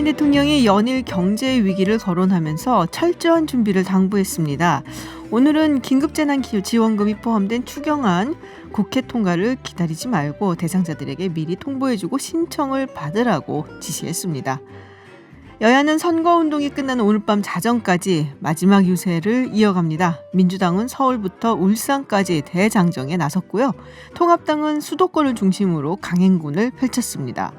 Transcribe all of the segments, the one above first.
문재인 대통령이 연일 경제 위기를 거론하면서 철저한 준비를 당부했습니다. 오늘은 긴급재난지원금이 포함된 추경안 국회 통과를 기다리지 말고 대상자들에게 미리 통보해주고 신청을 받으라고 지시했습니다. 여야는 선거운동이 끝난 오늘 밤 자정까지 마지막 유세를 이어갑니다. 민주당은 서울부터 울산까지 대장정에 나섰고요. 통합당은 수도권을 중심으로 강행군을 펼쳤습니다.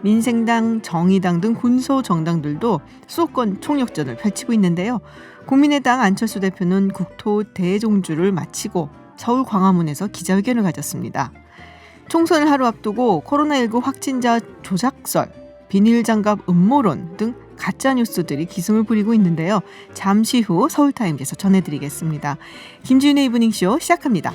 민생당, 정의당 등 군소정당들도 수도권 총력전을 펼치고 있는데요. 국민의당 안철수 대표는 국토 대종주를 마치고 서울 광화문에서 기자회견을 가졌습니다. 총선을 하루 앞두고 코로나19 확진자 조작설, 비닐장갑 음모론 등 가짜뉴스들이 기승을 부리고 있는데요. 잠시 후 서울타임즈에서 전해드리겠습니다. 김지윤의 이브닝쇼 시작합니다.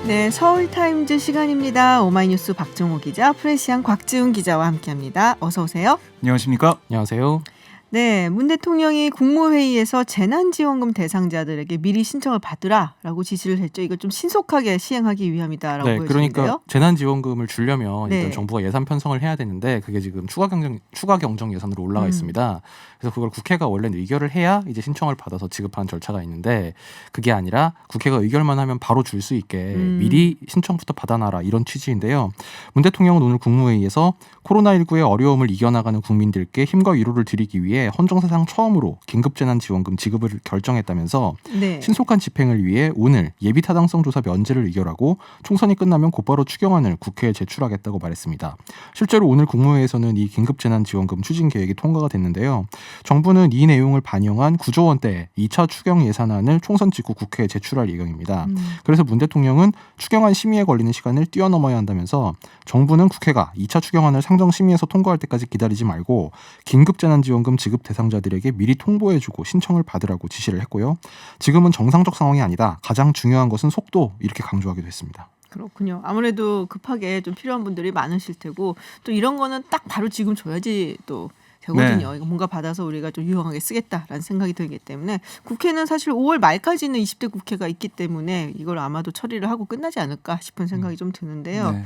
네, 서울타임즈 시간입니다. 오마이뉴스 박정호 기자, 프레시안 곽지훈 기자와 함께합니다. 어서 오세요. 안녕하십니까? 안녕하세요. 네, 문 대통령이 국무회의에서 재난지원금 대상자들에게 미리 신청을 받으라라고 지시를 했죠. 이걸 좀 신속하게 시행하기 위함이다라고 네, 보여지는데요. 그러니까 재난지원금을 주려면 네. 일단 정부가 예산 편성을 해야 되는데 그게 지금 추가 경정 예산으로 올라가 있습니다. 그래서 그걸 국회가 원래는 의결을 해야 이제 신청을 받아서 지급하는 절차가 있는데 그게 아니라 국회가 의결만 하면 바로 줄 수 있게 미리 신청부터 받아놔라 이런 취지인데요. 문 대통령은 오늘 국무회의에서 코로나19의 어려움을 이겨나가는 국민들께 힘과 위로를 드리기 위해 헌정사상 처음으로 긴급재난지원금 지급을 결정했다면서 네. 신속한 집행을 위해 오늘 예비타당성 조사 면제를 의결하고 총선이 끝나면 곧바로 추경안을 국회에 제출하겠다고 말했습니다. 실제로 오늘 국무회의에서는 이 긴급재난지원금 추진계획이 통과가 됐는데요. 정부는 이 내용을 반영한 9조 원대 2차 추경 예산안을 총선 직후 국회에 제출할 예정입니다. 그래서 문 대통령은 추경안 심의에 걸리는 시간을 뛰어넘어야 한다면서 정부는 국회가 2차 추경안을 상정심의에서 통과할 때까지 기다리지 말고 긴급재난지원금 지급 대상자들에게 미리 통보해주고 신청을 받으라고 지시를 했고요. 지금은 정상적 상황이 아니다. 가장 중요한 것은 속도 이렇게 강조하기도 했습니다. 그렇군요. 아무래도 급하게 좀 필요한 분들이 많으실 테고 또 이런 거는 딱 바로 지금 줘야지 또 되거든요. 네. 이거 뭔가 받아서 우리가 좀 유용하게 쓰겠다라는 생각이 들기 때문에 국회는 사실 5월 말까지는 20대 국회가 있기 때문에 이걸 아마도 처리를 하고 끝나지 않을까 싶은 생각이 좀 드는데요. 네.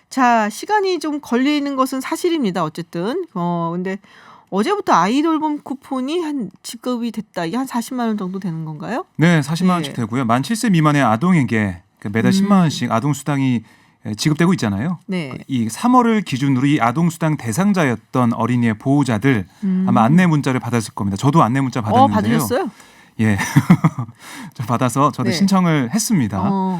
자, 시간이 좀 걸리는 것은 사실입니다. 어쨌든. 근데 어제부터 아이돌봄 쿠폰이 한 지급이 됐다. 이게 한 40만 원 정도 되는 건가요? 네, 40만 원씩 예. 되고요. 만 7세 미만의 아동에게 매달 10만 원씩 아동수당이 지급되고 있잖아요. 네. 이 3월을 기준으로 이 아동수당 대상자였던 어린이의 보호자들 아마 안내 문자를 받았을 겁니다. 저도 안내 문자 받았는데요. 받으셨어요? 예, 저 받아서 저도 네. 신청을 했습니다. 어.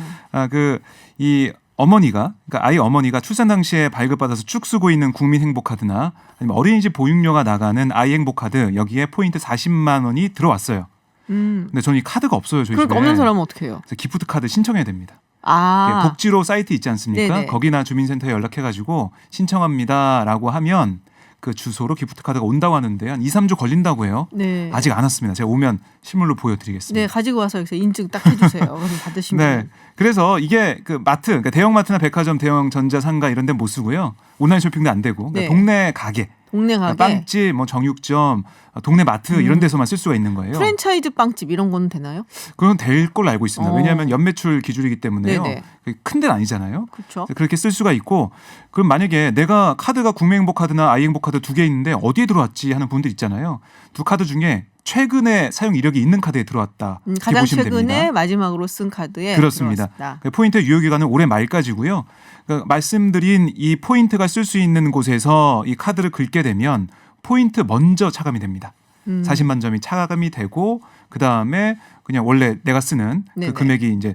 이 어머니가, 그러니까 아이 어머니가 출산 당시에 발급받아서 쭉 쓰고 있는 국민행복카드나 아니면 어린이집 보육료가 나가는 아이행복카드 여기에 포인트 40만 원이 들어왔어요. 근데 저는 이 카드가 없어요. 저희 그러니까 집에. 없는 사람은 어떻게 해요? 그래서 기프트 카드 신청해야 됩니다. 아. 복지로 사이트 있지 않습니까? 네네. 거기나 주민센터에 연락해가지고 신청합니다라고 하면 그 주소로 기프트 카드가 온다고 하는데 한 2, 3주 걸린다고 해요. 네. 아직 안 왔습니다. 제가 오면 실물로 보여드리겠습니다. 네, 가지고 와서 여기서 인증 딱 해주세요. 그럼 받으시면. 네. 그래서 이게 그 마트, 그러니까 대형마트나 백화점, 대형 전자상가 이런 데 못 쓰고요. 온라인 쇼핑도 안 되고 그러니까 네. 동네 가게, 동네 가게. 빵집, 뭐 정육점, 동네 마트 이런 데서만 쓸 수가 있는 거예요. 프랜차이즈 빵집 이런 거는 되나요? 그건 될 걸로 알고 있습니다. 어. 왜냐하면 연매출 기준이기 때문에요. 네네. 큰 데는 아니잖아요. 그렇죠. 그렇게 쓸 수가 있고 그럼 만약에 내가 카드가 국민행복카드나 아이행복카드 두 개 있는데 어디에 들어왔지 하는 분들 있잖아요. 두 카드 중에 최근에 사용 이력이 있는 카드에 들어왔다. 이렇게 가장 보시면 최근에 됩니다. 마지막으로 쓴 카드에 그렇습니다. 들어왔다. 포인트 유효기간은 올해 말까지고요. 그러니까 말씀드린 이 포인트가 쓸 수 있는 곳에서 이 카드를 긁게 되면 포인트 먼저 차감이 됩니다. 40만 점이 차감이 되고 그 다음에 그냥 원래 내가 쓰는 네네. 그 금액이 이제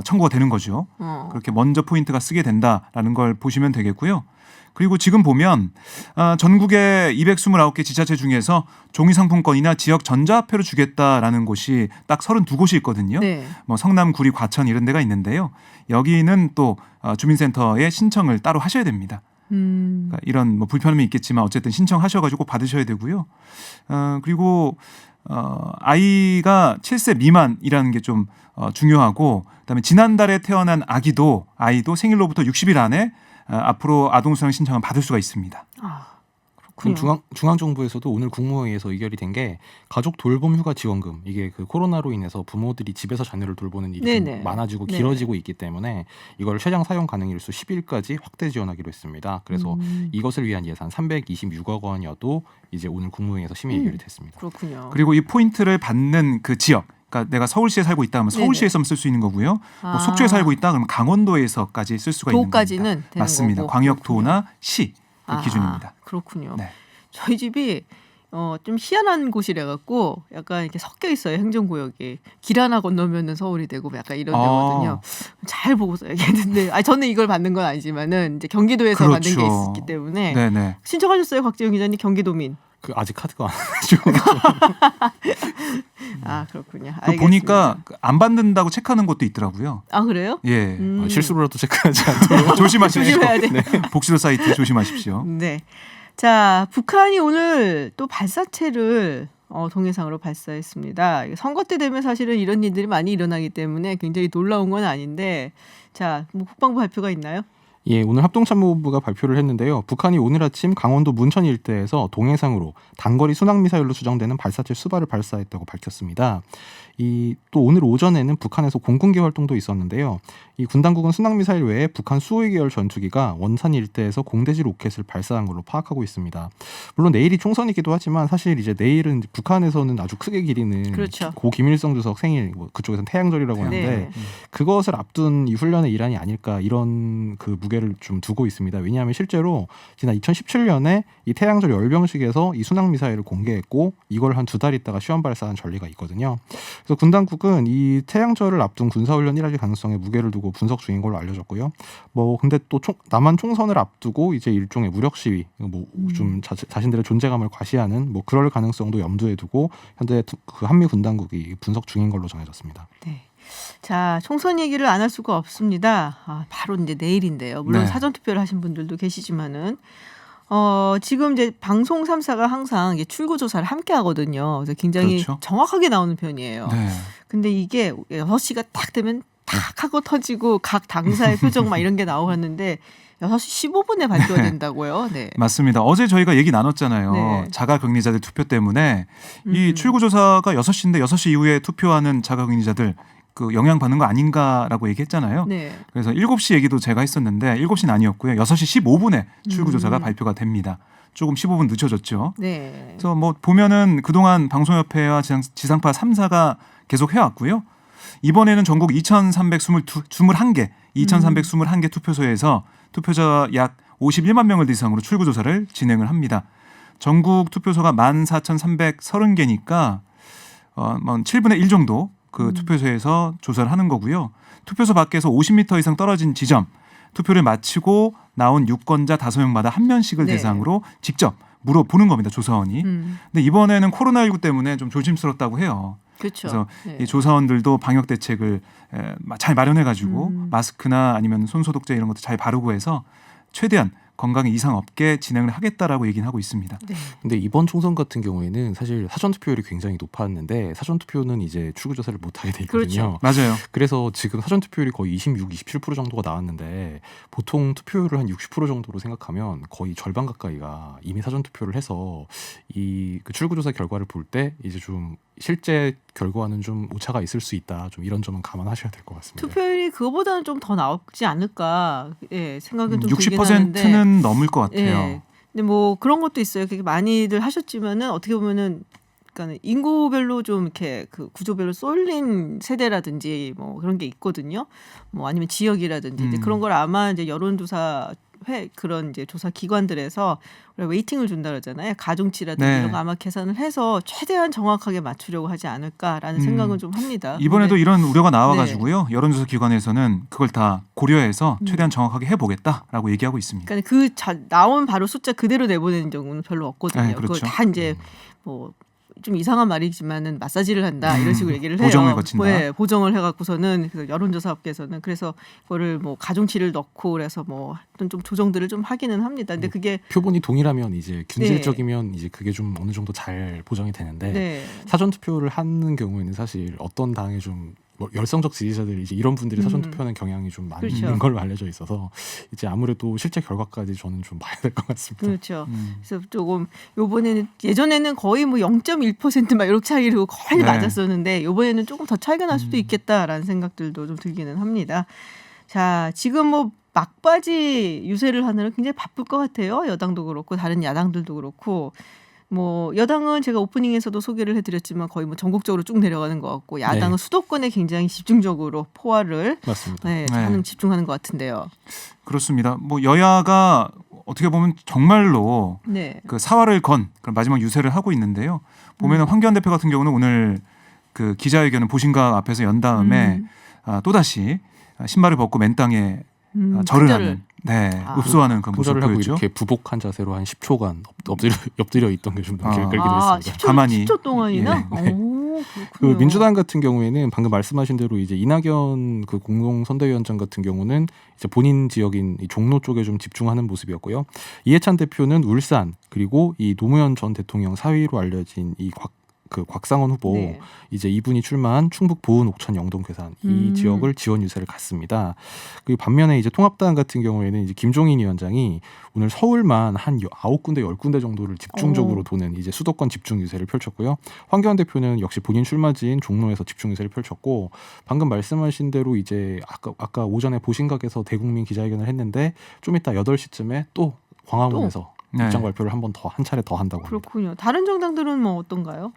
청구가 되는 거죠. 그렇게 먼저 포인트가 쓰게 된다라는 걸 보시면 되겠고요. 그리고 지금 보면 전국의 229개 지자체 중에서 종이 상품권이나 지역 전자화폐로 주겠다라는 곳이 딱 32곳이 있거든요. 네. 뭐 성남, 구리, 과천 이런 데가 있는데요. 여기는 또 주민센터에 신청을 따로 하셔야 됩니다. 그러니까 이런 뭐 불편함이 있겠지만 어쨌든 신청하셔가지고 받으셔야 되고요. 그리고 아이가 7세 미만이라는 게 좀 중요하고 그다음에 지난달에 태어난 아이도 생일로부터 60일 안에 앞으로 아동수당 신청을 받을 수가 있습니다. 아, 그럼 중앙정부에서도 오늘 국무회의에서 의결이 된 게 가족 돌봄 휴가 지원금, 이게 그 코로나로 인해서 부모들이 집에서 자녀를 돌보는 일이 좀 많아지고 길어지고 있기 때문에 이걸 최장 사용 가능 일수 10일까지 확대 지원하기로 했습니다. 그래서 이것을 위한 예산 326억 원여도 이제 오늘 국무회의에서 심의 의결이 됐습니다. 그렇군요. 그리고 이 포인트를 받는 그 지역, 그러니까 내가 서울시에 살고 있다 하면 서울시에서만 쓸 수 있는 거고요. 뭐 속초에 살고 있다 그러면 강원도에서까지 쓸 수가 있는 겁니다. 도까지는 되는 맞습니다. 거고. 광역도나 시 그 기준입니다. 그렇군요. 네. 저희 집이 좀 희한한 곳이라 갖고 약간 이렇게 섞여 있어요. 행정구역이 길 하나 건너면은 서울이 되고 약간 이런 데거든요. 잘 보고서 얘기했는데, 저는 이걸 받는 건 아니지만은 이제 경기도에서 그렇죠. 받는 게 있기 때문에 네네. 신청하셨어요, 곽재용 기자님? 경기도민. 아직 카드가 안 와가지고. 그렇군요. 그 보니까 안 받는다고 체크하는 곳도 있더라고요. 그래요? 예. 실수로라도 체크하지 않도록 조심하십시오. 조심해야 돼. 네. 복지도 사이트 조심하십시오. 네. 자, 북한이 오늘 또 발사체를 동해상으로 발사했습니다. 선거 때 되면 사실은 이런 일들이 많이 일어나기 때문에 굉장히 놀라운 건 아닌데, 자, 뭐 국방부 발표가 있나요? 예, 오늘 합동참모본부가 발표를 했는데요. 북한이 오늘 아침 강원도 문천 일대에서 동해상으로 단거리 순항미사일로 추정되는 발사체 수발을 발사했다고 밝혔습니다. 또 오늘 오전에는 북한에서 공군기 활동도 있었는데요. 이 군 당국은 순항미사일 외에 북한 수호위 계열 전투기가 원산 일대에서 공대지 로켓을 발사한 걸로 파악하고 있습니다. 물론 내일이 총선이기도 하지만 사실 이제 내일은 북한에서는 아주 크게 기리는 그렇죠. 고 김일성 주석 생일, 그쪽에서는 태양절이라고 하는데 그것을 앞둔 이 훈련의 일환이 아닐까, 이런 그 무게를 좀 두고 있습니다. 왜냐하면 실제로 지난 2017년에 이 태양절 열병식에서 이 순항미사일을 공개했고 이걸 한 2달 있다가 시험 발사한 전례가 있거든요. 그래서 군 당국은 이 태양절을 앞둔 군사훈련 일할 가능성에 무게를 두고 분석 중인 걸로 알려졌고요. 뭐 근데 또 남한 총선을 앞두고 이제 일종의 무력 시위, 뭐 좀 자신들의 존재감을 과시하는 뭐 그럴 가능성도 염두에 두고 현재 그 한미 군 당국이 분석 중인 걸로 전해졌습니다. 네. 자, 총선 얘기를 안 할 수가 없습니다. 바로 이제 내일인데요. 물론 사전 투표를 하신 분들도 계시지만은 지금 이제 방송 3사가 항상 이게 출구 조사를 함께 하거든요. 그래서 굉장히 정확하게 나오는 편이에요. 네. 근데 이게 6시가 딱 되면 탁 하고 터지고 각 당사의 표정 막 이런 게 나오고 하는데 6시 15분에 발표가 된다고요. 네. 맞습니다. 어제 저희가 얘기 나눴잖아요. 네. 자가격리자들 투표 때문에 이 출구조사가 6시인데 6시 이후에 투표하는 자가격리자들 그 영향받는 거 아닌가라고 얘기했잖아요. 네. 그래서 7시 얘기도 제가 했었는데 7시는 아니었고요. 6시 15분에 출구조사가 발표가 됩니다. 조금 15분 늦춰졌죠. 네. 그래서 뭐 보면은 그동안 방송협회와 지상파 3사가 계속 해왔고요. 이번에는 전국 2,321개 투표소에서 투표자 약 51만 명을 대상으로 출구조사를 진행을 합니다. 전국 투표소가 14,330개니까 7분의 1 정도 그 투표소에서 조사를 하는 거고요. 투표소 밖에서 50m 이상 떨어진 지점, 투표를 마치고 나온 유권자 5명마다 한 명씩을 대상으로 직접 물어보는 겁니다. 조사원이. 근데 이번에는 코로나19 때문에 좀 조심스럽다고 해요. 그렇죠. 그래서 이 조사원들도 방역 대책을 잘 마련해가지고 마스크나 아니면 손소독제 이런 것도 잘 바르고 해서 최대한 건강에 이상 없게 진행을 하겠다라고 얘기는 하고 있습니다. 네. 근데 이번 총선 같은 경우에는 사실 사전 투표율이 굉장히 높았는데 사전 투표는 이제 출구 조사를 못 하게 돼 있거든요. 그렇죠. 맞아요. 그래서 지금 사전 투표율이 거의 26, 27% 정도가 나왔는데 보통 투표율을 한 60% 정도로 생각하면 거의 절반 가까이가 이미 사전 투표를 해서 그 출구 조사 결과를 볼 때 이제 좀 실제 결과와는 좀 오차가 있을 수 있다. 좀 이런 점은 감안하셔야 될 것 같습니다. 투표율이 그거보다는 좀 더 나오지 않을까 생각은 좀 들긴 60%는 하는데. 넘을 것 같아요. 근데 뭐 그런 것도 있어요. 그게 많이들 하셨지만은 어떻게 보면은 그러니까 인구별로 좀 이렇게 그 구조별로 쏠린 세대라든지 뭐 그런 게 있거든요. 뭐 아니면 지역이라든지 이제 그런 걸 아마 이제 여론조사 그런 이제 조사 기관들에서 웨이팅을 준다 그러잖아요. 가중치라든지 이런 거 아마 계산을 해서 최대한 정확하게 맞추려고 하지 않을까라는 생각은 좀 합니다. 이번에도 이런 우려가 나와가지고요. 여론조사 기관에서는 그걸 다 고려해서 최대한 정확하게 해보겠다라고 얘기하고 있습니다. 그러니까 나온 바로 숫자 그대로 내보내는 경우는 별로 없거든요. 네, 그렇죠. 그걸 다 이제 뭐 좀 이상한 말이지만은 마사지를 한다 이런 식으로 얘기를 해요. 보정을 거친다. 네, 보정을 해갖고서는 그래서 여론조사업계에서는 그래서 그거를 뭐 가중치를 넣고 그래서 뭐 어떤 좀 조정들을 좀 하기는 합니다. 근데 그게 표본이 동일하면 이제 균질적이면 이제 그게 좀 어느 정도 잘 보정이 되는데 사전 투표를 하는 경우에는 사실 어떤 당에 좀 뭐 열성적 지지자들이 이제 이런 분들이 사전 투표하는 경향이 좀 많은 그렇죠. 걸로 알려져 있어서 이제 아무래도 실제 결과까지 저는 좀 봐야 될 것 같습니다. 그렇죠. 그래서 조금 요번에는 예전에는 거의 뭐 0.1%막 이렇게 차이로 거의 네. 맞았었는데 요번에는 조금 더 차이가 날 수도 있겠다라는 생각들도 좀 들기는 합니다. 자, 지금 뭐 막바지 유세를 하느라 굉장히 바쁠 것 같아요. 여당도 그렇고 다른 야당들도 그렇고. 뭐 여당은 제가 오프닝에서도 소개를 해드렸지만 거의 뭐 전국적으로 쭉 내려가는 것 같고 야당은 네. 수도권에 굉장히 집중적으로 포화를 맞습니다. 네, 네. 집중하는 것 같은데요. 그렇습니다. 뭐 여야가 어떻게 보면 정말로 네. 그 사활을 건 그런 마지막 유세를 하고 있는데요. 보면은 황교안 대표 같은 경우는 오늘 그 기자회견을 보신각 앞에서 연 다음에 또다시 신발을 벗고 맨 땅에 절을 큰절을. 하는, 읍소하는 그 모습을 큰절을 하고 보였죠. 이렇게 부복한 자세로 한 10초간 엎드려 있던 게 좀 눈길을 끌기도 아, 했습니다. 10초, 가만히. 10초 동안이나? 예, 네. 오, 그 그렇군요. 민주당 같은 경우에는 방금 말씀하신 대로 이제 이낙연 그 공동선대위원장 같은 경우는 이제 본인 지역인 이 종로 쪽에 좀 집중하는 모습이었고요. 이해찬 대표는 울산 그리고 이 노무현 전 대통령 사위로 알려진 이 곽상원 후보 네. 이제 이분이 출마한 충북 보은 옥천 영동 괴산 이 지역을 지원 유세를 갔습니다. 그 반면에 이제 통합당 같은 경우에는 이제 김종인 위원장이 오늘 서울만 한 9군데 10군데 정도를 집중적으로 도는 이제 수도권 집중 유세를 펼쳤고요. 황교안 대표는 역시 본인 출마지인 종로에서 집중 유세를 펼쳤고 방금 말씀하신 대로 이제 아까 오전에 보신각에서 대국민 기자회견을 했는데 좀 이따 8시쯤에 또 광화문에서 네. 입장 발표를 한 차례 더 한다고 합니다. 그렇군요. 다른 정당들은 뭐 어떤가요?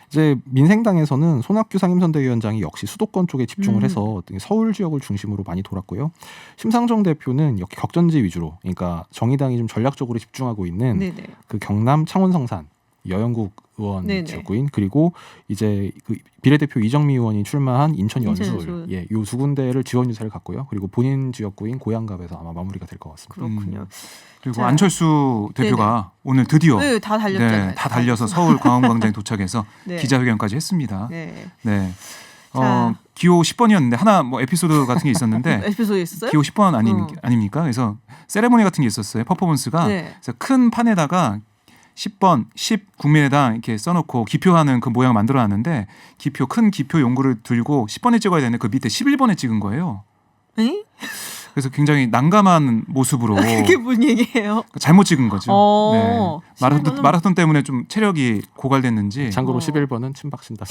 이제 민생당에서는 손학규 상임선대위원장이 역시 수도권 쪽에 집중을 해서 서울 지역을 중심으로 많이 돌았고요. 심상정 대표는 역시 격전지 위주로, 그러니까 정의당이 좀 전략적으로 집중하고 있는 네네. 그 경남 창원 성산 여영국 의원 네네. 지역구인 그리고 이제 그 비례대표 이정미 의원이 출마한 인천 인천 연수울 연수울. 예, 요 두 군데를 지원 유세를 갔고요. 그리고 본인 지역구인 고양갑에서 아마 마무리가 될 것 같습니다. 그렇군요. 그리고 자. 안철수 대표가 오늘 드디어 네, 다 달렸잖아요. 다 달려서 서울 광화문광장에 도착해서 네. 기자회견까지 했습니다. 네. 네. 자. 기호 10번이었는데 하나 뭐 에피소드 같은 게 있었는데 에피소드 있었어요? 기호 10번 아닙니까? 그래서 세레모니 같은 게 있었어요. 퍼포먼스가. 네. 그래서 큰 판에다가 10번, 10 국민의당 이렇게 써놓고 기표하는 그 모양 만들어놨는데 큰 기표 용구를 들고 10번에 찍어야 되는데 그 밑에 11번에 찍은 거예요. 에? 그래서 굉장히 난감한 모습으로 그게 뭔 얘기예요? 잘못 찍은 거죠. 어, 네. 11번은 마라톤 때문에 좀 체력이 고갈됐는지 참고로 어. 11번은 친박신당.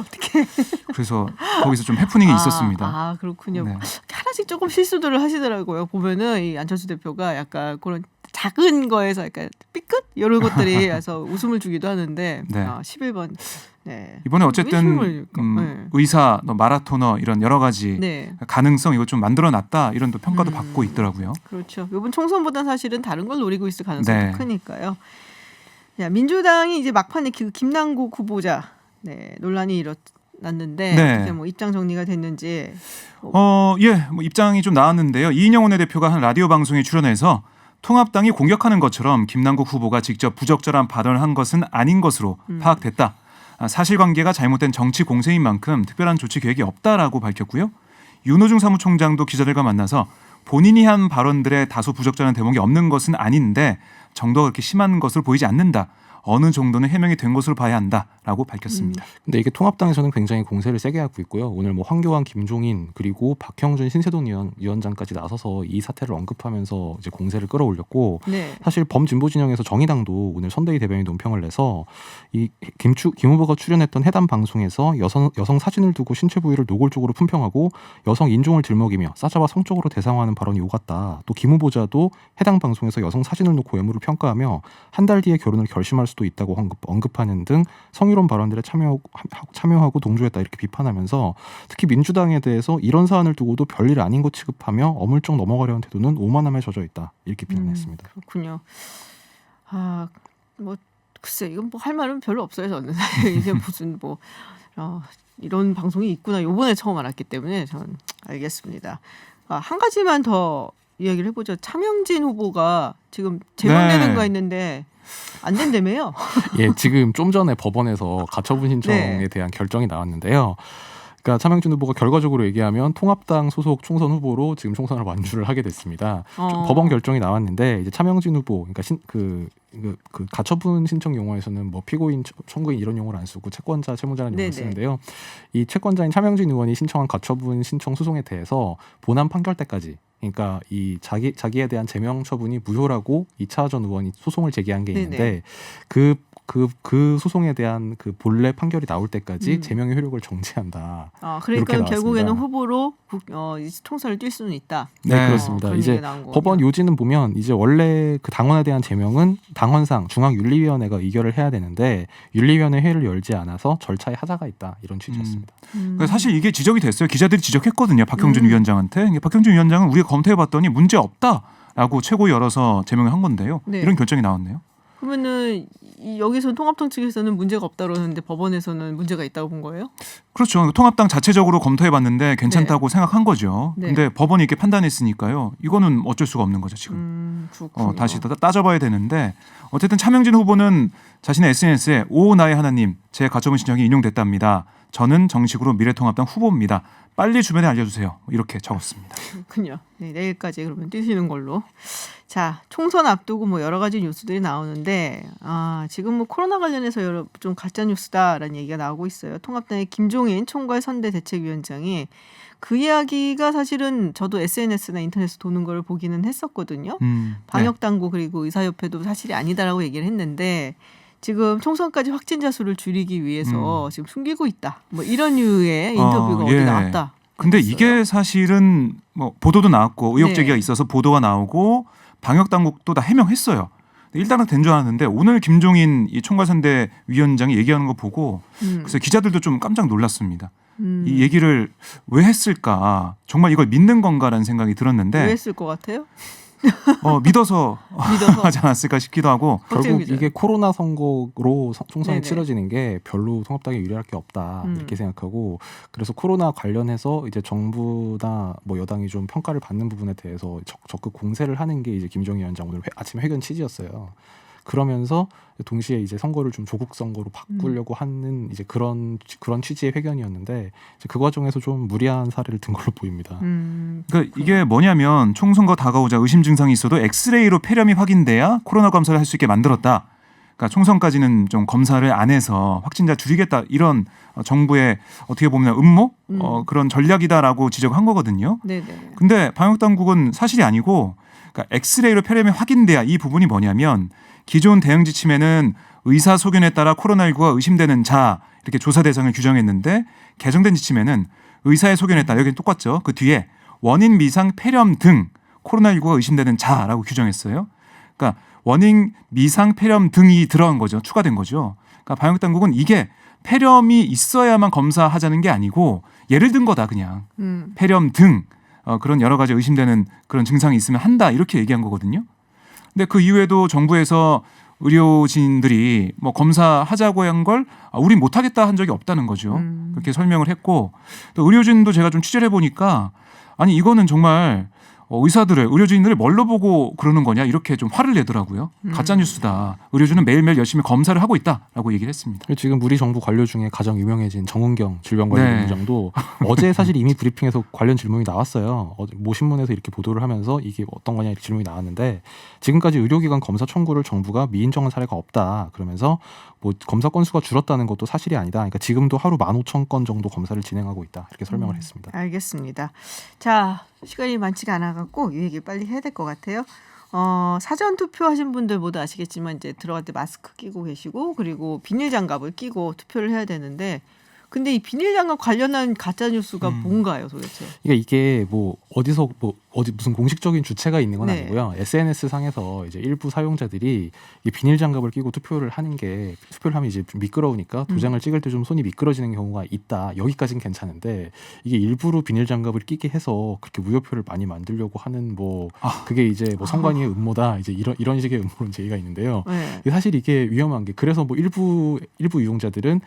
어떻게? 그래서 거기서 좀 해프닝이 있었습니다. 아, 그렇군요. 네. 하나씩 조금 실수들을 하시더라고요. 보면은 이 안철수 대표가 약간 그런 작은 거에서 약간 삐끗 이런 것들이 와서 웃음을 주기도 하는데 네. 11번. 네. 이번에 왜 어쨌든 실물일까? 네. 의사, 마라토너 이런 여러 가지 네. 가능성 이거 좀 만들어놨다 이런 또 평가도 받고 있더라고요. 그렇죠. 이번 총선보다는 사실은 다른 걸 노리고 있을 가능성이 네. 크니까요. 자, 민주당이 이제 막판에 김남국 후보자 논란이 일어났는데 네. 어떻게 뭐 입장 정리가 됐는지. 뭐 입장이 좀 나왔는데요. 이인영 원내대표가 한 라디오 방송에 출연해서 통합당이 공격하는 것처럼 김남국 후보가 직접 부적절한 발언을 한 것은 아닌 것으로 파악됐다. 사실관계가 잘못된 정치 공세인 만큼 특별한 조치 계획이 없다라고 밝혔고요. 윤호중 사무총장도 기자들과 만나서 본인이 한 발언들에 다소 부적절한 대목이 없는 것은 아닌데 정도가 그렇게 심한 것으로 보이지 않는다. 어느 정도는 해명이 된 것으로 봐야 한다라고 밝혔습니다. 근데 이게 통합당에서는 굉장히 공세를 세게 하고 있고요. 오늘 뭐 황교안, 김종인 그리고 박형준, 신세돈 위원장까지 나서서 이 사태를 언급하면서 이제 공세를 끌어올렸고 네. 사실 범진보 진영에서 정의당도 오늘 선대위 대변인 논평을 내서 이 김 후보가 출연했던 해당 방송에서 여성 사진을 두고 신체 부위를 노골적으로 품평하고 여성 인종을 들먹이며 싸잡아 성적으로 대상화하는 발언이 오갔다. 또 김 후보자도 해당 방송에서 여성 사진을 놓고 외모를 평가하며 한 달 뒤에 결혼을 결심할 수도 있다고 언급하는 등 성희롱 발언들에 참여하고 동조했다 이렇게 비판하면서 특히 민주당에 대해서 이런 사안을 두고도 별일 아닌 것 취급하며 어물쩍 넘어가려는 태도는 오만함에 젖어 있다 이렇게 비난했습니다. 그렇군요. 뭐 글쎄 이건 뭐 할 말은 별로 없어요 저는. 이게 무슨 뭐 이런 방송이 있구나 요번에 처음 알았기 때문에 저는 알겠습니다. 한 가지만 더 이야기를 해보죠. 차명진 후보가 지금 재론되는 거 있는데 안 된다며요? 예, 지금 좀 전에 법원에서 가처분 신청에 네. 대한 결정이 나왔는데요. 그러니까 차명진 후보가 결과적으로 얘기하면 통합당 소속 총선 후보로 지금 총선을 완주를 하게 됐습니다. 법원 결정이 나왔는데 이제 차명진 후보, 그러니까 그 가처분 신청 용어에서는 뭐 피고인, 청구인 이런 용어를 안 쓰고 채권자, 채무자라는 용어를 쓰는데요. 이 채권자인 차명진 의원이 신청한 가처분 신청 소송에 대해서 본안 판결 때까지, 그러니까 이 자기에 대한 제명 처분이 무효라고 이차하 전 의원이 소송을 제기한 게 있는데 그 소송에 대한 그 본래 판결이 나올 때까지 제명의 효력을 정지한다. 그러니까 결국에는 후보로 총선을 뛸 수는 있다. 네, 그렇습니다. 이제 법원 요지는 보면 이제 원래 그 당원에 대한 제명은 당헌상 중앙윤리위원회가 의결을 해야 되는데 윤리위원회 회의를 열지 않아서 절차에 하자가 있다, 이런 취지였습니다. 그러니까 사실 이게 지적이 됐어요. 기자들이 지적했거든요. 박형준 위원장한테. 박형준 위원장은 우리가 검토해봤더니 문제 없다라고 최고위 열어서 제명을 한 건데요. 네. 이런 결정이 나왔네요. 그러면은 여기서 통합당 측에서는 문제가 없다고 하는데 법원에서는 문제가 있다고 본 거예요? 그렇죠. 통합당 자체적으로 검토해봤는데 괜찮다고 생각한 거죠. 네. 근데 법원이 이렇게 판단했으니까요. 이거는 어쩔 수가 없는 거죠, 지금. 다시 따져봐야 되는데 어쨌든 차명진 후보는 자신의 SNS에 오 나의 하나님, 제 가처분 신청이 인용됐답니다. 저는 정식으로 미래통합당 후보입니다. 빨리 주변에 알려주세요. 이렇게 적었습니다. 그렇군요. 네, 내일까지 그러면 뛰시는 걸로. 자, 총선 앞두고 뭐 여러 가지 뉴스들이 나오는데 지금 뭐 코로나 관련해서 좀 가짜 뉴스다라는 얘기가 나오고 있어요. 통합당의 김종인 총괄 선대대책위원장이 그 이야기가 사실은 저도 SNS나 인터넷에서 도는 걸 보기는 했었거든요. 방역 당국 그리고 의사협회도 사실이 아니다라고 얘기를 했는데 지금 총선까지 확진자 수를 줄이기 위해서 지금 숨기고 있다. 뭐 이런 류의 인터뷰가 어디 나왔다. 근데 이게 사실은 뭐 보도도 나왔고 의혹 제기가 있어서 보도가 나오고 방역 당국도 다 해명했어요. 일단은 된 줄 알았는데 오늘 김종인 이 총괄선대 위원장이 얘기하는 거 보고 그래서 기자들도 좀 깜짝 놀랐습니다. 이 얘기를 왜 했을까? 정말 이걸 믿는 건가라는 생각이 들었는데 왜 했을 것 같아요? 믿어서 하지 않았을까 싶기도 하고 결국 이게 코로나 선거로 총선이 치러지는 게 별로 통합당이 유리할 게 없다 이렇게 생각하고 그래서 코로나 관련해서 이제 정부나 뭐 여당이 좀 평가를 받는 부분에 대해서 적극 공세를 하는 게 이제 김종인 위원장 오늘 아침 회견 취지였어요. 그러면서 동시에 이제 선거를 좀 조국 선거로 바꾸려고 하는 이제 그런 취지의 회견이었는데 이제 그 과정에서 좀 무리한 사례를 든 걸로 보입니다. 그러니까 이게 뭐냐면 총선거 다가오자 의심 증상이 있어도 엑스레이로 폐렴이 확인돼야 코로나 검사를 할 수 있게 만들었다. 그러니까 총선까지는 좀 검사를 안 해서 확진자 줄이겠다 이런 정부의 어떻게 보면 음모 그런 전략이다라고 지적한 거거든요. 네네. 근데 방역 당국은 사실이 아니고 그러니까 엑스레이로 폐렴이 확인돼야 이 부분이 뭐냐면 기존 대응 지침에는 의사 소견에 따라 코로나19가 의심되는 자 이렇게 조사 대상을 규정했는데 개정된 지침에는 의사의 소견에 따라 여기는 똑같죠. 그 뒤에 원인 미상 폐렴 등 코로나19가 의심되는 자라고 규정했어요. 그러니까 원인 미상 폐렴 등이 들어간 거죠. 추가된 거죠. 그러니까 방역 당국은 이게 폐렴이 있어야만 검사하자는 게 아니고 예를 든 거다 그냥. 폐렴 등 그런 여러 가지 의심되는 그런 증상이 있으면 한다 이렇게 얘기한 거거든요. 근데 그 이후에도 정부에서 의료진들이 뭐 검사하자고 한 걸 우린 못하겠다 한 적이 없다는 거죠. 그렇게 설명을 했고 또 의료진도 제가 좀 취재를 해보니까 아니 이거는 정말 의료진들을 뭘로 보고 그러는 거냐 이렇게 좀 화를 내더라고요. 가짜 뉴스다. 의료진은 매일매일 열심히 검사를 하고 있다라고 얘기를 했습니다. 지금 우리 정부 관료 중에 가장 유명해진 정은경 질병관리본부장도 어제 사실 이미 브리핑에서 관련 질문이 나왔어요. 모 신문에서 이렇게 보도를 하면서 이게 어떤 거냐 이렇게 질문이 나왔는데 지금까지 의료기관 검사 청구를 정부가 미인정한 사례가 없다. 그러면서 뭐 검사 건수가 줄었다는 것도 사실이 아니다. 그러니까 지금도 하루 15,000건 정도 검사를 진행하고 있다. 이렇게 설명을 했습니다. 알겠습니다. 자, 시간이 많지가 않아갖고 이 얘기 빨리 해야 될 것 같아요. 사전 투표하신 분들 모두 아시겠지만 이제 들어갈 때 마스크 끼고 계시고 그리고 비닐 장갑을 끼고 투표를 해야 되는데 근데 이 비닐 장갑 관련한 가짜 뉴스가 뭔가요, 도대체? 그러니까 이게 뭐 어디 무슨 공식적인 주체가 있는 건 아니고요. SNS 상에서 이제 일부 사용자들이 이 비닐 장갑을 끼고 투표를 하는 게 투표를 하면 이제 좀 미끄러우니까 도장을 찍을 때 좀 손이 미끄러지는 경우가 있다. 여기까지는 괜찮은데 이게 일부러 비닐 장갑을 끼게 해서 그렇게 무효표를 많이 만들려고 하는 그게 이제 뭐 선관위의 음모다. 이제 이런 식의 음모론 제기가 있는데요. 사실 이게 위험한 게 그래서 뭐 일부 이용자들은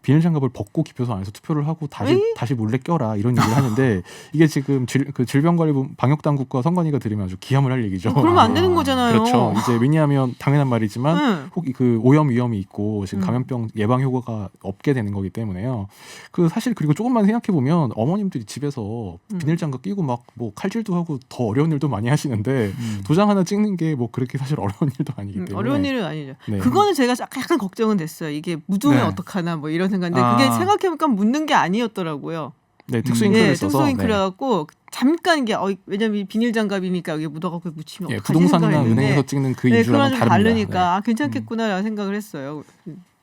비닐 장갑을 벗고 기표소 안에서 투표를 하고 다시 몰래 껴라 이런 얘기를 하는데 이게 지금 질병관리부 방역당국과 선관위가 들으면 아주 기함을 할 얘기죠. 그러면 안 되는 거잖아요. 그렇죠. 이제 왜냐하면 당연한 말이지만 혹 그 오염 위험이 있고 지금 감염병 예방 효과가 없게 되는 거기 때문에요. 그 사실 그리고 조금만 생각해 보면 어머님들이 집에서 비닐 장갑 끼고 막 뭐 칼질도 하고 더 어려운 일도 많이 하시는데 도장 하나 찍는 게 뭐 그렇게 사실 어려운 일도 아니기 때문에 어려운 일은 아니죠. 네. 그거는 제가 약간 걱정은 됐어요. 이게 묻으면 네. 어떡하나 뭐 이런 생각인데 그게 생각해보니까 묻는 게 아니었더라고요. 네, 특수 잉크를 네, 써서 특수 잉크를 갖고 잠깐 이게 왜냐면 비닐 장갑이니까 여기 묻어갖고 묻히면 예, 어떡하지 부동산이나 생각했는데 은행에서 찍는 그 네, 인주랑은 그거랑 좀 다릅니다. 다르니까 괜찮겠구나라는 생각을 했어요.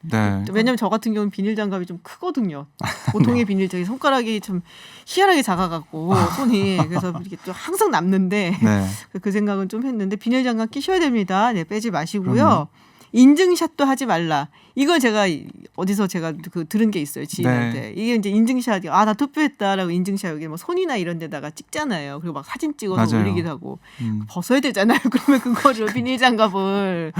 네. 왜냐면 저 같은 경우는 비닐 장갑이 좀 크거든요. 보통의 비닐 장갑 손가락이 좀 희한하게 작아갖고 손이 그래서 이렇게 또 항상 남는데 네. 그 생각은 좀 했는데 비닐 장갑 끼셔야 됩니다. 네, 빼지 마시고요. 그럼요. 인증샷도 하지 말라. 이걸 제가 어디서 제가 들은 게 있어요. 지인한테. 네. 이게 이제 인증샷이 나 투표했다라고 인증샷 여기 뭐 손이나 이런 데다가 찍잖아요. 그리고 막 사진 찍어서 맞아요. 올리기도 하고 벗어야 되잖아요. 그러면 그거를 비닐 장갑을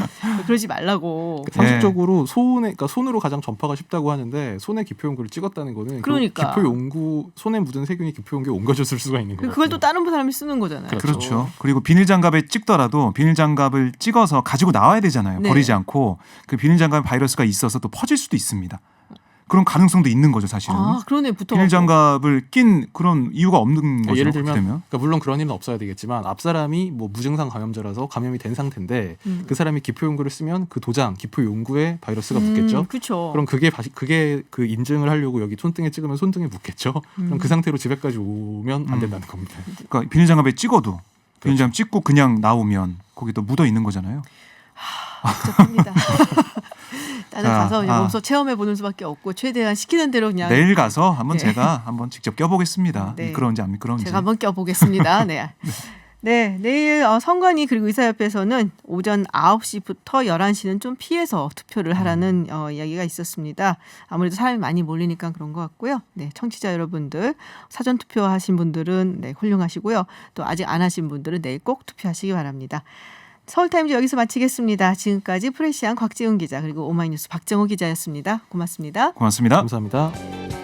그러지 말라고. 상식적으로 그러니까 손으로 가장 전파가 쉽다고 하는데 손에 기표 용구를 찍었다는 거는 그러니까. 그 기표 용구 손에 묻은 세균이 기표 용구에 옮겨졌을 수가 있는 거예요. 그걸 또 다른 사람이 쓰는 거잖아요. 그렇죠. 그리고 비닐 장갑에 찍더라도 비닐 장갑을 찍어서 가지고 나와야 되잖아요. 네. 버리지 않고 그 비닐 장갑에 바이러스가 있어서 또 퍼질 수도 있습니다. 그런 가능성도 있는 거죠, 사실은. 그러네. 붙어. 비닐 장갑을 낀 그런 이유가 없는 거죠. 예를 들면 그렇게 되면. 그러니까 물론 그런 일은 없어야 되겠지만 앞 사람이 뭐 무증상 감염자라서 감염이 된 상태인데 그 사람이 기표 용구를 쓰면 그 도장 기표 용구에 바이러스가 묻겠죠. 그렇죠. 그럼 그게 그 인증을 하려고 여기 손등에 찍으면 손등에 묻겠죠. 그럼 그 상태로 집에까지 오면 안 된다는 겁니다. 그러니까 비닐 장갑에 찍어도 비닐 장갑 찍고 그냥 나오면 거기 또 묻어 있는 거잖아요. 복잡합니다. 나는 자, 가서 몸소 체험해 보는 수밖에 없고 최대한 시키는 대로 그냥 내일 가서 한번 네. 제가 한번 직접 껴보겠습니다. 네. 미끄러운지 안 미끄러운지. 제가 한번 껴보겠습니다. 네. 네, 내일 선관위 그리고 의사협회에서는 오전 9시부터 11시는 좀 피해서 투표를 하라는 이야기가 있었습니다. 아무래도 사람이 많이 몰리니까 그런 것 같고요. 네, 청취자 여러분들 사전 투표하신 분들은 네, 훌륭하시고요. 또 아직 안 하신 분들은 내일 꼭 투표하시기 바랍니다. 서울타임즈 여기서 마치겠습니다. 지금까지 프레시안 곽지훈 기자 그리고 오마이뉴스 박정호 기자였습니다. 고맙습니다. 고맙습니다. 감사합니다.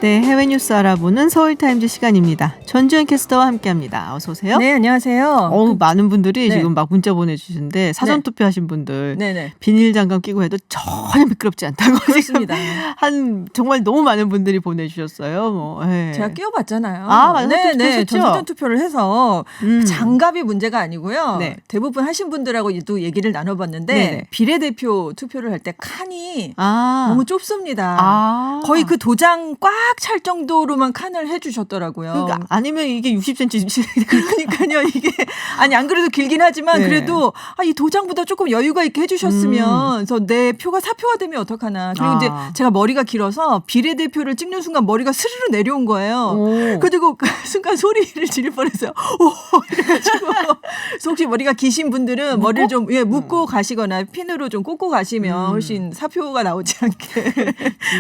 네, 해외 뉴스 알아보는 서울타임즈 시간입니다. 전주현 캐스터와 함께합니다. 어서 오세요. 네, 안녕하세요. 많은 분들이 네. 지금 막 문자 보내주시는데 사전 투표하신 분들 네네. 비닐 장갑 끼고 해도 전혀 미끄럽지 않다고 그렇습니다. 한 정말 너무 많은 분들이 보내주셨어요. 네. 제가 끼워봤잖아요. 맞아요. 네, 투표하셨죠? 전수전 투표를 해서 장갑이 문제가 아니고요. 네. 대부분 하신 분들하고 또 얘기를 나눠봤는데 네네. 비례대표 투표를 할 때 칸이 너무 너무 좁습니다. 거의 그 도장 꽉 찰 정도로만 칸을 해주셨더라고요. 그러니까 아니면 이게 60cm 그러니까요. 이게 아니 안 그래도 길긴 하지만 네. 그래도 이 도장보다 조금 여유가 있게 해주셨으면 그래서 내 표가 사표가 되면 어떡하나. 그리고 이제 제가 머리가 길어서 비례대표를 찍는 순간 머리가 스르르 내려온 거예요. 그리고 그 순간 소리를 지를 뻔했어요. 오 이래가지고 그래서 혹시 머리가 기신 분들은 머리를 좀 묶고 가시거나 핀으로 좀 꽂고 가시면 훨씬 사표가 나오지 않게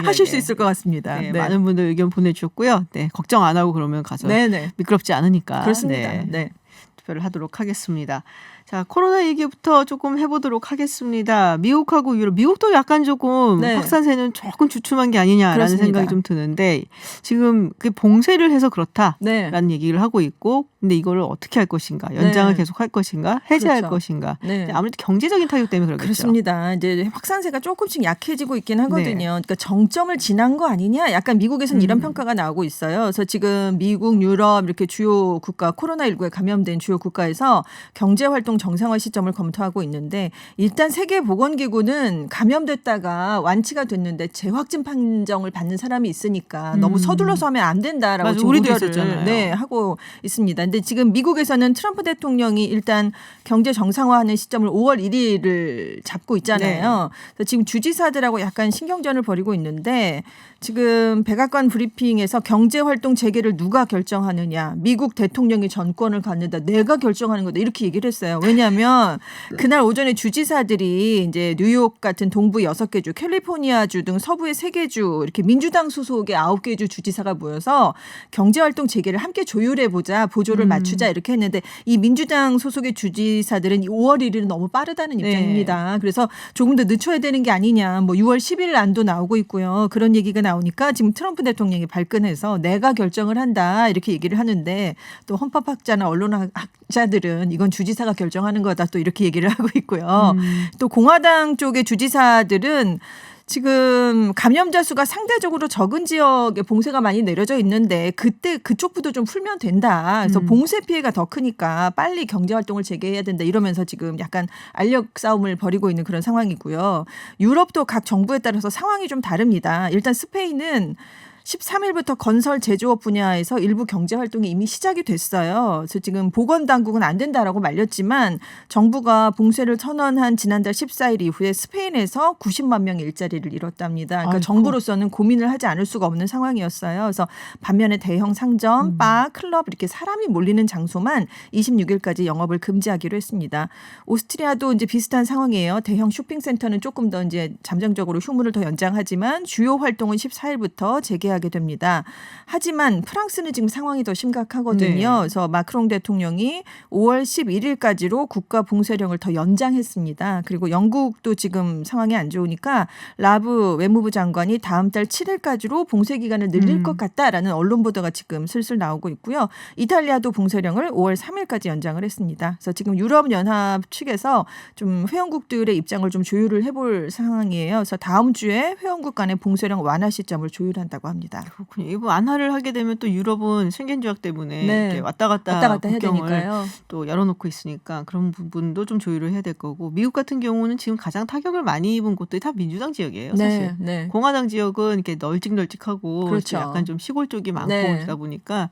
하실 수 있을 것 같습니다. 네, 네. 많은 분들 의견 보내주셨고요. 네, 걱정 안 하고 그러면 가서 네네. 미끄럽지 않으니까 그렇습니다. 네, 네. 투표를 하도록 하겠습니다. 자, 코로나 얘기부터 조금 해보도록 하겠습니다. 미국하고 유럽, 미국도 약간 조금 네. 확산세는 조금 주춤한 게 아니냐라는 그렇습니다. 생각이 좀 드는데 지금 그 봉쇄를 해서 그렇다라는 네. 얘기를 하고 있고, 근데 이거를 어떻게 할 것인가, 연장을 네. 계속 할 것인가, 해제할 그렇죠. 것인가. 네. 아무래도 경제적인 타격 때문에 그렇겠죠. 그렇습니다. 이제 확산세가 조금씩 약해지고 있긴 하거든요. 네. 그러니까 정점을 지난 거 아니냐? 약간 미국에서는 이런 평가가 나오고 있어요. 그래서 지금 미국, 유럽 이렇게 주요 국가 코로나19에 감염된 주요 국가에서 경제 활동 정상화 시점을 검토하고 있는데 일단 세계보건기구는 감염됐다가 완치가 됐는데 재확진 판정을 받는 사람이 있으니까 너무 서둘러서 하면 안 된다라고 맞아, 지금 우리도 우려를 있었잖아요. 하고 있습니다. 근데 지금 미국에서는 트럼프 대통령이 일단 경제 정상화하는 시점을 5월 1일을 잡고 있잖아요. 그래서 지금 주지사들하고 약간 신경전을 벌이고 있는데 지금 백악관 브리핑에서 경제 활동 재개를 누가 결정하느냐, 미국 대통령이 전권을 갖는다, 내가 내가 결정하는 거다 이렇게 얘기를 했어요. 왜냐하면 그날 오전에 주지사들이 이제 뉴욕 같은 동부 6개 주, 캘리포니아주 등 서부의 3개 주 이렇게 민주당 소속의 9개 주 주지사가 모여서 경제활동 재개를 함께 조율해보자, 보조를 맞추자 이렇게 했는데 이 민주당 소속의 주지사들은 5월 1일은 너무 빠르다는 입장입니다. 그래서 조금 더 늦춰야 되는 게 아니냐. 뭐 6월 10일 안도 나오고 있고요. 그런 얘기가 나오니까 지금 트럼프 대통령이 발끈해서 내가 결정을 한다 이렇게 얘기를 하는데 또 헌법학자나 언론학자들은 이건 주지사가 결정하는 거다 또 이렇게 얘기를 하고 있고요. 또 공화당 쪽의 주지사들은 지금 감염자 수가 상대적으로 적은 지역에 봉쇄가 많이 내려져 있는데 그때 그쪽부터 좀 풀면 된다. 그래서 봉쇄 피해가 더 크니까 빨리 경제활동을 재개해야 된다 이러면서 지금 약간 알력 싸움을 벌이고 있는 그런 상황이고요. 유럽도 각 정부에 따라서 상황이 좀 다릅니다. 일단 스페인은 13일부터 건설 제조업 분야에서 일부 경제 활동이 이미 시작이 됐어요. 그래서 지금 보건당국은 안 된다라고 말렸지만 정부가 봉쇄를 선언한 지난달 14일 이후에 스페인에서 90만 명의 일자리를 잃었답니다. 그러니까 아이고. 정부로서는 고민을 하지 않을 수가 없는 상황이었어요. 그래서 반면에 대형 상점, 바, 클럽 이렇게 사람이 몰리는 장소만 26일까지 영업을 금지하기로 했습니다. 오스트리아도 이제 비슷한 상황이에요. 대형 쇼핑센터는 조금 더 이제 잠정적으로 휴무를 더 연장하지만 주요 활동은 14일부터 재개하게 됩니다. 하지만 프랑스는 지금 상황이 더 심각하거든요. 네. 그래서 마크롱 대통령이 5월 11일까지로 국가 봉쇄령을 더 연장했습니다. 그리고 영국도 지금 상황이 안 좋으니까 라브 외무부 장관이 다음 달 7일까지로 봉쇄 기간을 늘릴 것 같다라는 언론 보도가 지금 슬슬 나오고 있고요. 이탈리아도 봉쇄령을 5월 3일까지 연장을 했습니다. 그래서 지금 유럽연합 측에서 좀 회원국들의 입장을 좀 조율을 해볼 상황이에요. 그래서 다음 주에 회원국 간의 봉쇄령 완화 시점을 조율한다고 합니다. 그렇군요. 이거 완화를 하게 되면 또 유럽은 schengen 조약 때문에 네. 이렇게 왔다 갔다 해야 국경을 되니까요. 또 열어놓고 있으니까 그런 부분도 좀 조율을 해야 될 거고 미국 같은 경우는 지금 가장 타격을 많이 입은 곳들이 다 민주당 지역이에요. 사실. 네. 공화당 지역은 이렇게 널찍널찍하고 그렇죠. 약간 좀 시골 쪽이 많고 네. 그러다 보니까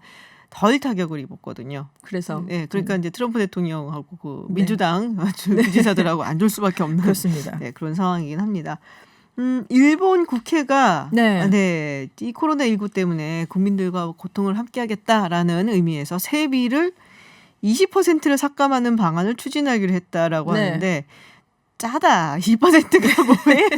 덜 타격을 입었거든요. 그래서 네, 그러니까 이제 트럼프 대통령하고 그 네. 민주당 주지사들하고 안 좋을 수밖에 없는 그렇습니다. 네, 그런 상황이긴 합니다. 일본 국회가 네. 이 코로나19 때문에 국민들과 고통을 함께하겠다라는 의미에서 세비를 20%를 삭감하는 방안을 추진하기로 했다라고 네. 하는데 짜다. 2%가 뭐예요?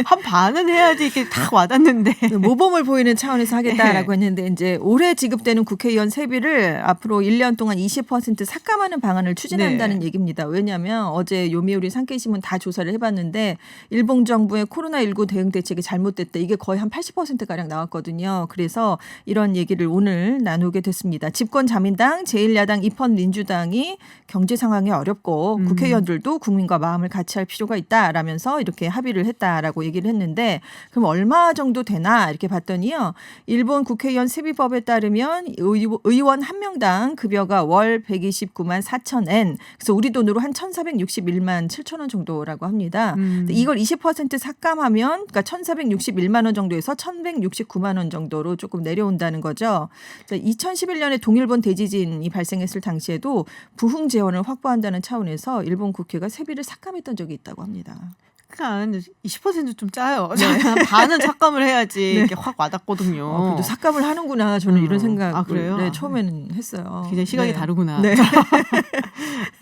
한 반은 해야지 이게 딱 와닿는데. 모범을 보이는 차원에서 하겠다라고 했는데 이제 올해 지급되는 국회의원 세비를 앞으로 1년 동안 20% 삭감하는 방안을 추진한다는 얘기입니다. 왜냐하면 어제 요미우리 산케이신문 다 조사를 해봤는데 일본 정부의 코로나19 대응 대책이 잘못됐다. 이게 거의 한 80%가량 나왔거든요. 그래서 이런 얘기를 오늘 나누게 됐습니다. 집권 자민당, 제1야당 입헌민주당이 경제 상황이 어렵고 국회의원들도 국민과 마음을 같이 할 필요가 있다라면서 이렇게 합의를 했다라고 얘기를 했는데 그럼 얼마 정도 되나 이렇게 봤더니요. 일본 국회의원 세비법에 따르면 의원 한 명당 급여가 월 129만 4천 엔 그래서 우리 돈으로 한 1,461만 7천 원 정도라고 합니다. 이걸 20% 삭감하면 그러니까 1,461만 원 정도에서 1,169만 원 정도로 조금 내려온다는 거죠. 그러니까 2011년에 동일본 대지진이 발생했을 당시에도 부흥 재원을 확보한다는 차원에서 일본 국회가 세비를 삭감했던 적이 있다고 합니다. 그러니까 20%좀 짜요. 반은 삭감을 해야지 이렇게 확 와닿거든요. 그래도 삭감을 하는구나. 저는 이런 생각을 그래요? 네, 처음에는 했어요. 굉장히 시각이 다르구나. 네.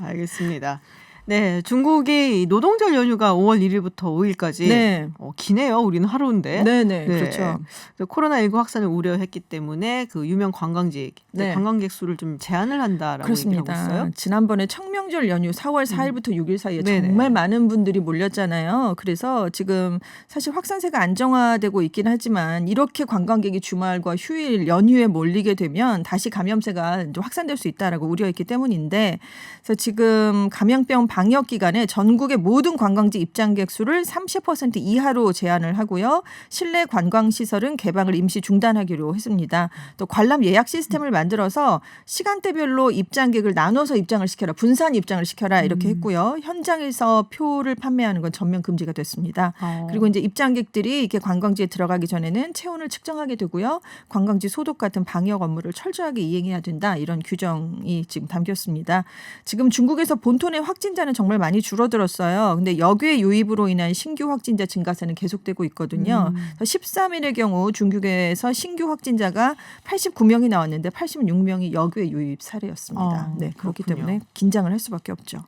알겠습니다. 네, 중국이 노동절 연휴가 5월 1일부터 5일까지 네. 기네요. 우리는 하루인데. 네, 그렇죠. 코로나19 확산을 우려했기 때문에 그 유명 관광지 관광객 수를 좀 제한을 한다라고 그렇습니다. 얘기하고 있어요. 지난번에 청명절 연휴 4월 4일부터 6일 사이에 네네. 정말 많은 분들이 몰렸잖아요. 그래서 지금 사실 확산세가 안정화되고 있긴 하지만 이렇게 관광객이 주말과 휴일 연휴에 몰리게 되면 다시 감염세가 이제 확산될 수 있다라고 우려했기 때문인데 그래서 지금 감염병 방역 기간에 전국의 모든 관광지 입장객 수를 30% 이하로 제한을 하고요. 실내 관광 시설은 개방을 임시 중단하기로 했습니다. 또 관람 예약 시스템을 만들어서 시간대별로 입장객을 나눠서 입장을 시켜라. 분산 입장을 시켜라. 이렇게 했고요. 현장에서 표를 판매하는 건 전면 금지가 됐습니다. 그리고 이제 입장객들이 이렇게 관광지에 들어가기 전에는 체온을 측정하게 되고요. 관광지 소독 같은 방역 업무를 철저하게 이행해야 된다. 이런 규정이 지금 담겼습니다. 지금 중국에서 본토 내 확진자는 확진자는 정말 많이 줄어들었어요. 근데 역외 유입으로 인한 신규 확진자 증가세는 계속되고 있거든요. 13일의 경우 중국에서 신규 확진자가 89명이 나왔는데 86명이 역외 유입 사례였습니다. 네, 그렇기 그렇군요. 때문에 긴장을 할 수밖에 없죠.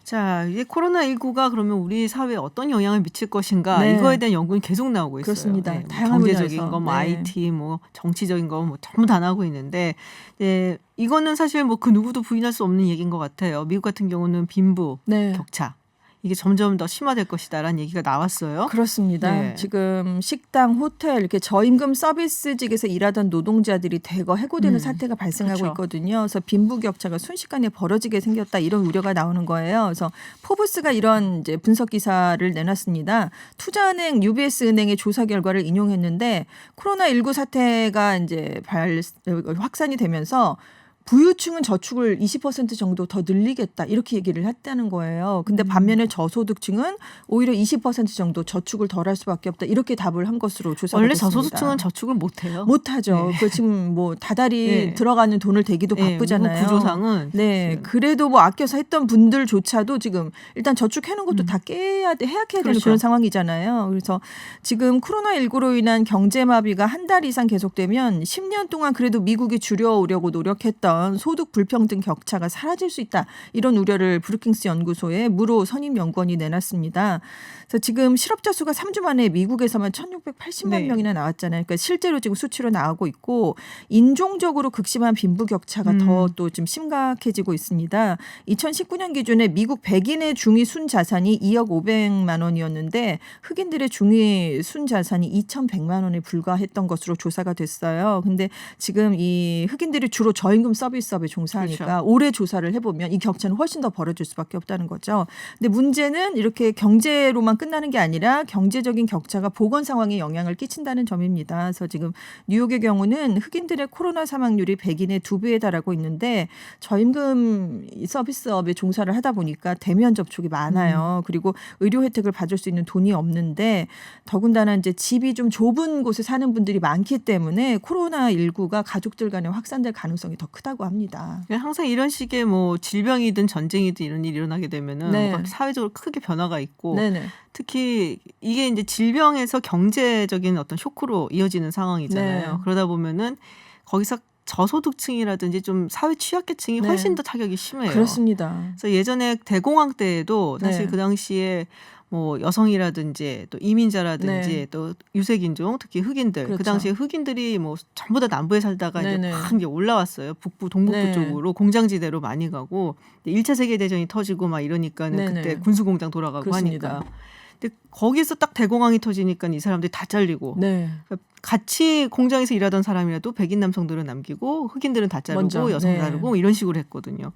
자, 이제 코로나19가 그러면 우리 사회에 어떤 영향을 미칠 것인가 네. 이거에 대한 연구는 계속 나오고 있어요. 그렇습니다. 뭐 다양한 경제적인 분야에서. 거, 뭐 네. IT, 뭐 정치적인 거, 뭐 전부 다 나오고 있는데, 이거는 사실 뭐 그 누구도 부인할 수 없는 얘기인 것 같아요. 미국 같은 경우는 빈부 네. 격차. 이게 점점 더 심화될 것이다라는 얘기가 나왔어요. 그렇습니다. 네. 지금 식당, 호텔 이렇게 저임금 서비스직에서 일하던 노동자들이 대거 해고되는 사태가 발생하고 그렇죠. 있거든요. 그래서 빈부격차가 순식간에 벌어지게 생겼다 이런 우려가 나오는 거예요. 그래서 포브스가 이런 이제 분석 기사를 내놨습니다. 투자은행 UBS 은행의 조사 결과를 인용했는데 코로나19 사태가 이제 확산이 되면서 부유층은 저축을 20% 정도 더 늘리겠다 이렇게 얘기를 했다는 거예요. 근데 반면에 저소득층은 오히려 20% 정도 저축을 덜 할 수밖에 없다 이렇게 답을 한 것으로 조사가 원래 됐습니다. 저소득층은 저축을 못해요. 못하죠. 네. 그 지금 뭐 다달이 네. 들어가는 돈을 대기도 네, 바쁘잖아요. 미국 구조상은 네, 지금. 그래도 뭐 아껴서 했던 분들조차도 지금 일단 저축해놓은 것도 다 해약해야 되는 그렇죠. 그런 상황이잖아요. 그래서 지금 코로나19로 인한 경제마비가 한 달 이상 계속되면 10년 동안 그래도 미국이 줄여오려고 노력했던 소득 불평등 격차가 사라질 수 있다. 이런 우려를 브루킹스 연구소의 무로 선임 연구원이 내놨습니다. 그래서 지금 실업자 수가 3주 만에 미국에서만 1,680만 네. 명이나 나왔잖아요. 그러니까 실제로 지금 수치로 나오고 있고 인종적으로 극심한 빈부격차가 더 또 좀 심각해지고 있습니다. 2019년 기준에 미국 백인의 중위 순자산이 2억 500만 원이었는데 흑인들의 중위 순자산이 2,100만 원에 불과했던 것으로 조사가 됐어요. 근데 지금 이 흑인들이 주로 저임금 서비스업에 종사하니까 그렇죠. 올해 조사를 해보면 이 격차는 훨씬 더 벌어질 수밖에 없다는 거죠. 근데 문제는 이렇게 경제로만 끝나는 게 아니라 경제적인 격차가 보건 상황에 영향을 끼친다는 점입니다. 그래서 지금 뉴욕의 경우는 흑인들의 코로나 사망률이 백인의 2배에 달하고 있는데 저임금 서비스업에 종사를 하다 보니까 대면 접촉이 많아요. 그리고 의료 혜택을 받을 수 있는 돈이 없는데 더군다나 이제 집이 좀 좁은 곳에 사는 분들이 많기 때문에 코로나19가 가족들 간에 확산될 가능성이 더 크다고 합니다. 항상 이런 식의 뭐 질병이든 전쟁이든 이런 일이 일어나게 되면은 네. 뭔가 사회적으로 크게 변화가 있고 네네. 특히 이게 이제 질병에서 경제적인 어떤 쇼크로 이어지는 상황이잖아요. 네. 그러다 보면은 거기서 저소득층이라든지 좀 사회 취약계층이 네. 훨씬 더 타격이 심해요. 그렇습니다. 그래서 예전에 대공황 때에도 사실 네. 그 당시에 뭐 여성이라든지 또 이민자라든지 네. 또 유색인종 특히 흑인들 그렇죠. 그 당시에 흑인들이 뭐 전부 다 남부에 살다가 네네. 이제 막 이제 올라왔어요. 북부 동북부 네. 쪽으로 공장지대로 많이 가고 1차 세계 대전이 터지고 막 이러니까는 네네. 그때 군수공장 돌아가고 그렇습니다. 하니까. 근데 거기서 딱 대공황이 터지니까 이 사람들이 다 잘리고 네. 같이 공장에서 일하던 사람이라도 백인 남성들은 남기고 흑인들은 다 자르고 먼저. 여성 네. 자르고 이런 식으로 했거든요.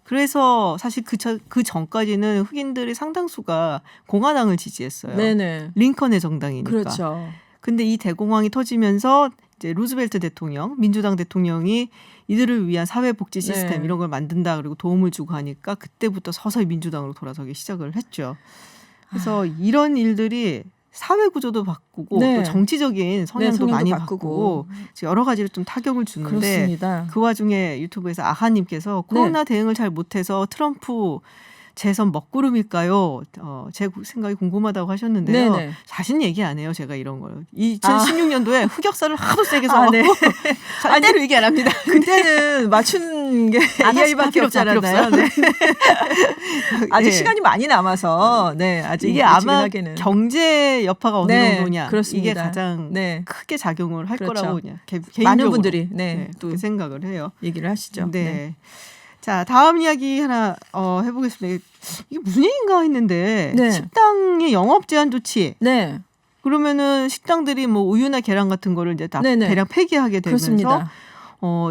그래서 사실 그 전까지는 흑인들의 상당수가 공화당을 지지했어요. 네네. 링컨의 정당이니까. 그렇죠. 근데 이 대공황이 터지면서 이제 루즈벨트 대통령, 민주당 대통령이 이들을 위한 사회복지 시스템 네. 이런 걸 만든다 그리고 도움을 주고 하니까 그때부터 서서히 민주당으로 돌아서기 시작을 했죠. 그래서 이런 일들이 사회 구조도 바꾸고 네. 또 정치적인 성향도 성향도 많이 바꾸고. 바꾸고 여러 가지로 좀 타격을 주는데 그렇습니다. 그 와중에 유튜브에서 아하님께서 네. 코로나 대응을 잘 못해서 트럼프 재선 먹구름일까요? 제 생각이 궁금하다고 하셨는데요. 네네. 자신 얘기 안 해요. 제가 이런 걸. 2016년도에 흑역사를 하도 세게 써갖고 네. 절대로 얘기 안 합니다. 그때는 맞춘 게 AI밖에 필요 없어요. 없잖아요. 네. 아직 네. 시간이 많이 남아서 네 아직 이게 아마 예측하기는. 경제 여파가 어느 네, 정도냐 그렇습니다. 이게 가장 네. 크게 작용을 할 그렇죠. 거라고 그냥 개인적으로 많은 분들이 네, 또 그렇게 생각을 해요. 얘기를 하시죠. 네. 자, 다음 이야기 하나 해보겠습니다. 이게 무슨 얘기인가 했는데 네. 식당의 영업 제한 조치. 네. 그러면은 식당들이 뭐 우유나 계란 같은 거를 이제 다 네네. 대량 폐기하게 되면서 그렇습니다.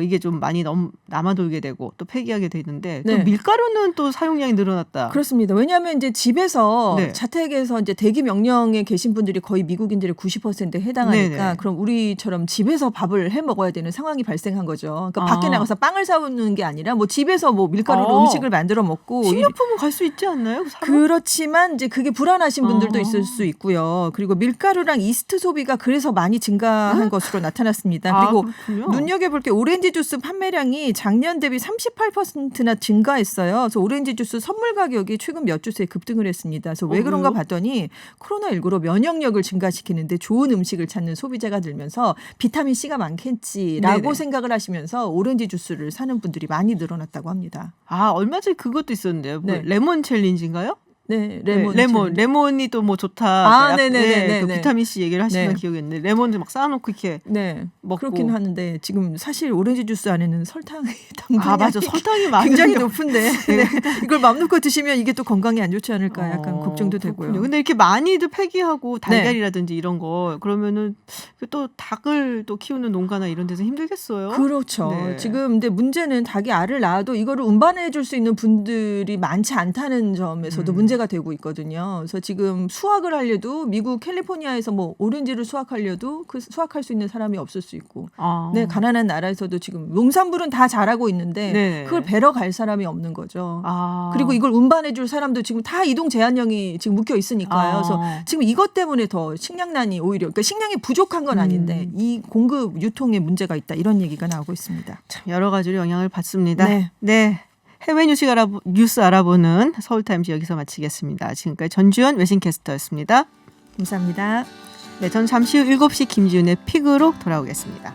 이게 좀 많이 남아돌게 되고 또 폐기하게 되는데 네. 또 밀가루는 또 사용량이 늘어났다. 그렇습니다. 왜냐하면 이제 집에서 네. 자택에서 이제 대기 명령에 계신 분들이 거의 미국인들의 90%에 해당하니까 네네. 그럼 우리처럼 집에서 밥을 해 먹어야 되는 상황이 발생한 거죠. 그러니까 아. 밖에 나가서 빵을 사오는 게 아니라 뭐 집에서 뭐 밀가루로 음식을 만들어 먹고 식료품은 갈 수 있지 않나요? 사러? 그렇지만 이제 그게 불안하신 분들도 아. 있을 수 있고요. 그리고 밀가루랑 이스트 소비가 그래서 많이 증가한 것으로 나타났습니다. 그리고 그렇군요. 눈여겨볼 게 오렌지 주스 판매량이 작년 대비 38%나 증가했어요. 그래서 오렌지 주스 선물 가격이 최근 몇 주 새에 급등을 했습니다. 그래서 왜 그런가 봤더니 코로나19로 면역력을 증가시키는데 좋은 음식을 찾는 소비자가 늘면서 비타민 C가 많겠지라고 네네. 생각을 하시면서 오렌지 주스를 사는 분들이 많이 늘어났다고 합니다. 아, 얼마 전에 그것도 있었는데요. 뭐 네. 레몬 챌린지인가요? 네, 레몬이 또 뭐 좋다. 아, 네, 네네네. 그 비타민 C 얘기를 하시는 네. 기억이 있는데 레몬을 막 쌓아놓고 이렇게 네, 먹고. 그렇긴 하는데 지금 사실 오렌지 주스 안에는 설탕이 당분이 아, 맞아. 설탕이 많이 굉장히 높은데 네. 이걸 맘 놓고 드시면 이게 또 건강에 안 좋지 않을까 약간 걱정도 그렇군요. 되고요. 근데 이렇게 많이들 폐기하고 달걀이라든지 이런 거 그러면은 또 닭을 또 키우는 농가나 이런 데서 힘들겠어요. 그렇죠. 네. 지금 근데 문제는 닭이 알을 낳아도 이거를 운반해 줄 수 있는 분들이 많지 않다는 점에서도 문제가 되고 있거든요. 그래서 지금 수확을 하려도 미국 캘리포니아에서 뭐 오렌지를 수확하려도 그 수확할 수 있는 사람이 없을 수 있고, 네, 가난한 나라에서도 지금 농산물은 다 잘하고 있는데 네. 그걸 베러 갈 사람이 없는 거죠. 아. 그리고 이걸 운반해 줄 사람도 지금 다 이동 제한령이 지금 묶여 있으니까요. 그래서 지금 이것 때문에 더 식량난이 오히려, 그러니까 식량이 부족한 건 아닌데 이 공급 유통에 문제가 있다 이런 얘기가 나오고 있습니다. 참 여러 가지로 영향을 받습니다. 네. 네. 해외 뉴스 알아보는 서울타임즈 여기서 마치겠습니다. 지금까지 전주현 외신캐스터였습니다. 감사합니다. 네, 전 잠시 후 7시 김지윤의 픽으로 돌아오겠습니다.